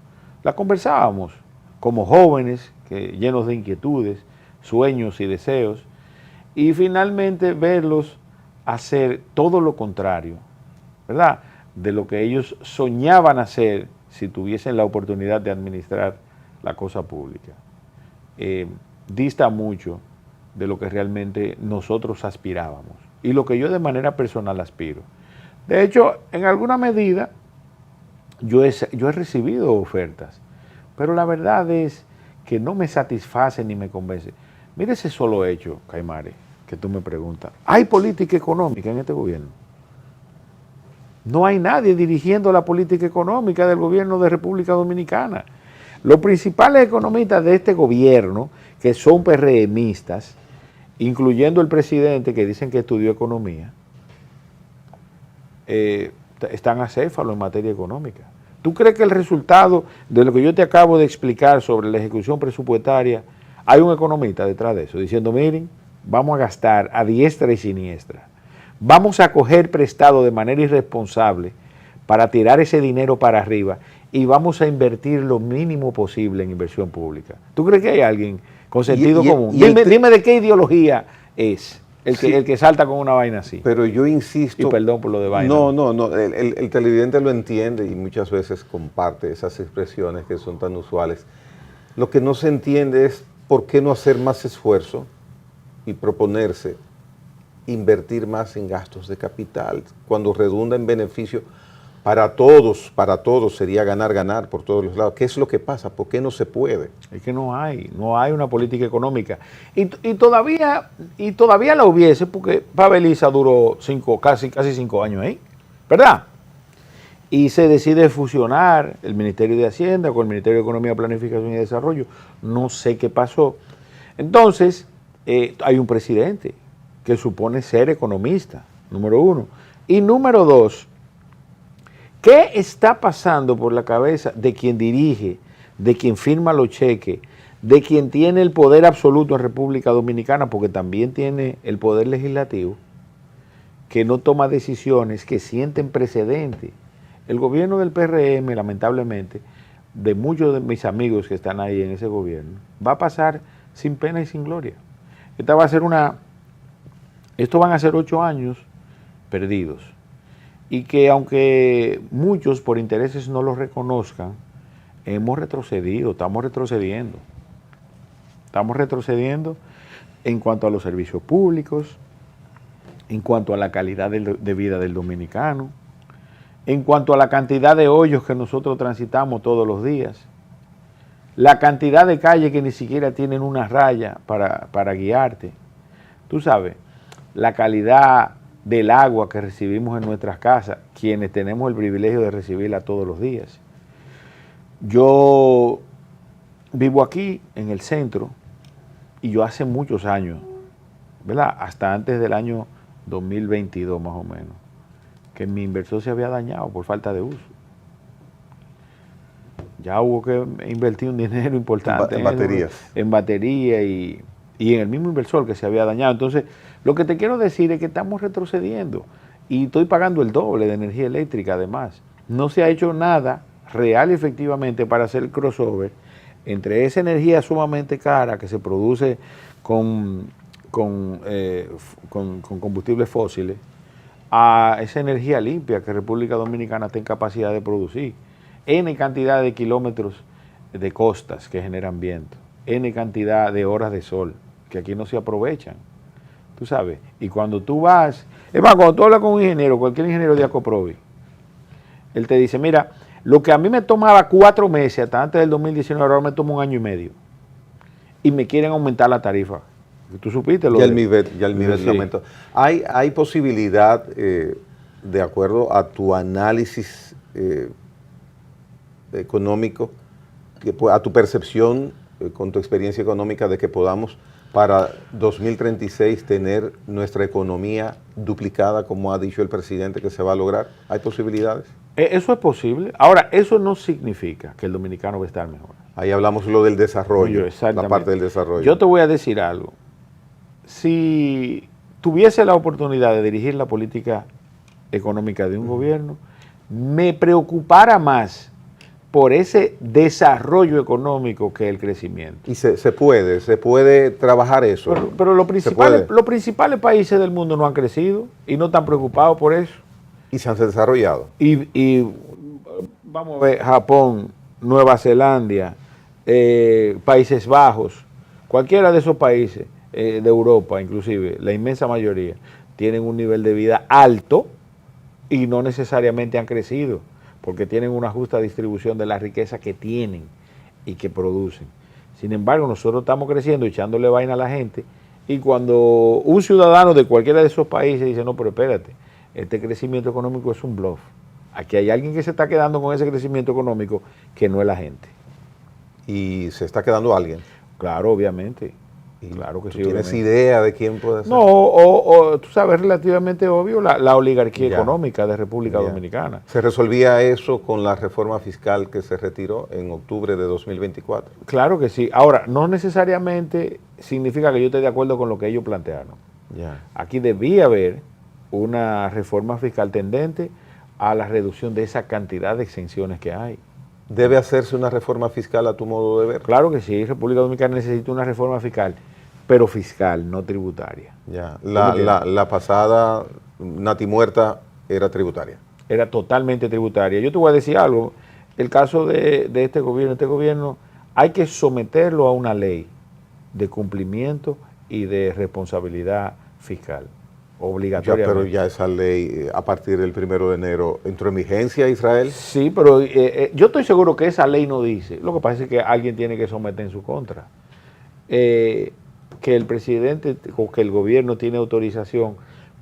las conversábamos como jóvenes, llenos de inquietudes, sueños y deseos, y finalmente verlos hacer todo lo contrario, ¿verdad?, de lo que ellos soñaban hacer si tuviesen la oportunidad de administrar la cosa pública. Dista mucho de lo que realmente nosotros aspirábamos y lo que yo de manera personal aspiro. De hecho, en alguna medida, yo he recibido ofertas, pero la verdad es que no me satisface ni me convence. Mire ese solo hecho, Caimare, que tú me preguntas. ¿Hay política económica en este gobierno? No hay nadie dirigiendo la política económica del gobierno de República Dominicana. Los principales economistas de este gobierno, que son PRMistas, incluyendo el presidente, que dicen que estudió economía, están acéfalos en materia económica. ¿Tú crees que el resultado de lo que yo te acabo de explicar sobre la ejecución presupuestaria, hay un economista detrás de eso, diciendo, miren, vamos a gastar a diestra y siniestra, vamos a coger prestado de manera irresponsable para tirar ese dinero para arriba y vamos a invertir lo mínimo posible en inversión pública? ¿Tú crees que hay alguien con sentido común? Dime de qué ideología es el que salta con una vaina así. Pero yo insisto... Y perdón por lo de vaina. No, el televidente lo entiende y muchas veces comparte esas expresiones que son tan usuales. Lo que no se entiende es por qué no hacer más esfuerzo y proponerse invertir más en gastos de capital, cuando redunda en beneficio para todos sería ganar por todos los lados. ¿Qué es lo que pasa? ¿Por qué no se puede? Es que no hay una política económica. Y todavía la hubiese, porque Paveliza duró casi 5 años ahí, ¿verdad? Y se decide fusionar el Ministerio de Hacienda con el Ministerio de Economía, Planificación y Desarrollo. No sé qué pasó. Entonces, hay un presidente que supone ser economista, número uno. Y número dos, ¿qué está pasando por la cabeza de quien dirige, de quien firma los cheques, de quien tiene el poder absoluto en República Dominicana, porque también tiene el poder legislativo, que no toma decisiones que sienten precedentes? El gobierno del PRM, lamentablemente, de muchos de mis amigos que están ahí en ese gobierno, va a pasar sin pena y sin gloria. Esto van a ser 8 años perdidos. Y que aunque muchos por intereses no lo reconozcan, hemos retrocedido, estamos retrocediendo. Estamos retrocediendo en cuanto a los servicios públicos, en cuanto a la calidad de vida del dominicano, en cuanto a la cantidad de hoyos que nosotros transitamos todos los días, la cantidad de calles que ni siquiera tienen una raya para guiarte. Tú sabes, la calidad del agua que recibimos en nuestras casas, quienes tenemos el privilegio de recibirla todos los días. Yo vivo aquí, en el centro, y yo hace muchos años, ¿verdad?, hasta antes del año 2022 más o menos, que mi inversor se había dañado por falta de uso. Ya hubo que invertir un dinero importante en baterías. En batería y en el mismo inversor que se había dañado. Entonces, lo que te quiero decir es que estamos retrocediendo y estoy pagando el doble de energía eléctrica además. No se ha hecho nada real y efectivamente para hacer el crossover entre esa energía sumamente cara que se produce con combustibles fósiles a esa energía limpia que República Dominicana está en capacidad de producir. N cantidad de kilómetros de costas que generan viento, N cantidad de horas de sol que aquí no se aprovechan, tú sabes. Y cuando tú vas, es más, cuando tú hablas con un ingeniero, cualquier ingeniero de Acoprovi, él te dice, mira, lo que a mí me tomaba 4 meses hasta antes del 2019, ahora me toma 1 año y medio. Y me quieren aumentar la tarifa. ¿Tú supiste lo ya el MIBET aumentó. ¿Hay posibilidad, de acuerdo a tu análisis económico, a tu percepción con tu experiencia económica, de que podamos para 2036 tener nuestra economía duplicada, como ha dicho el presidente que se va a lograr? ¿Hay posibilidades? Eso es posible. Ahora, eso no significa que el dominicano va a estar mejor. Ahí hablamos lo del desarrollo, Exactamente. la parte del desarrollo. Yo te voy a decir algo. Si tuviese la oportunidad de dirigir la política económica de un gobierno, me preocupara más por ese desarrollo económico que el crecimiento. Y se puede trabajar eso. Pero los principales países del mundo no han crecido y no están preocupados por eso. Y se han desarrollado. Y vamos a ver, Japón, Nueva Zelanda, Países Bajos, cualquiera de esos países de Europa, inclusive, la inmensa mayoría, tienen un nivel de vida alto y no necesariamente han crecido, porque tienen una justa distribución de la riqueza que tienen y que producen. Sin embargo, nosotros estamos creciendo, echándole vaina a la gente, y cuando un ciudadano de cualquiera de esos países dice, no, pero espérate, este crecimiento económico es un bluff. Aquí hay alguien que se está quedando con ese crecimiento económico que no es la gente. ¿Y se está quedando alguien? Claro, obviamente. Y claro que sí. ¿Tienes obviamente. idea de quién puede ser? No, tú sabes, relativamente obvio, la oligarquía Ya. económica de República Ya. Dominicana. ¿Se resolvía eso con la reforma fiscal que se retiró en octubre de 2024? Claro que sí. Ahora, no necesariamente significa que yo esté de acuerdo con lo que ellos plantearon. Ya. Aquí debía haber una reforma fiscal tendente a la reducción de esa cantidad de exenciones que hay. ¿Debe hacerse una reforma fiscal a tu modo de ver? Claro que sí, República Dominicana necesita una reforma fiscal, pero fiscal, no tributaria. Ya. La pasada Nati Muerta era tributaria. Era totalmente tributaria. Yo te voy a decir algo, el caso de este gobierno hay que someterlo a una ley de cumplimiento y de responsabilidad fiscal, Ya, obligatoriamente. pero ya esa ley, a partir del 1 de enero, ¿entró en vigencia, Israel? Sí, pero yo estoy seguro que esa ley no dice, lo que pasa es que alguien tiene que someter en su contra, que el presidente o que el gobierno tiene autorización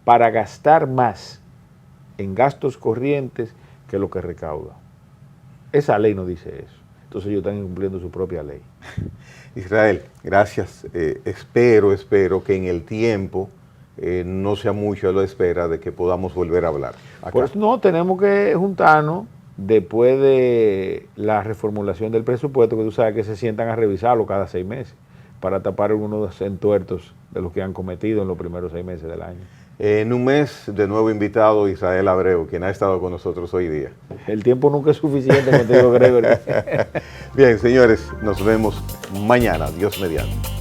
para gastar más en gastos corrientes que lo que recauda. Esa ley no dice eso. Entonces ellos están incumpliendo su propia ley. Israel, gracias. Espero que en el tiempo no sea mucho a la espera de que podamos volver a hablar. Acá. Por eso no, tenemos que juntarnos después de la reformulación del presupuesto, que tú sabes que se sientan a revisarlo cada 6 meses para tapar algunos entuertos de los que han cometido en los primeros 6 meses del año. En un mes, de nuevo invitado Israel Abreu, quien ha estado con nosotros hoy día. El tiempo nunca es suficiente contigo, Gregory. Bien, señores, nos vemos mañana, Dios mediante.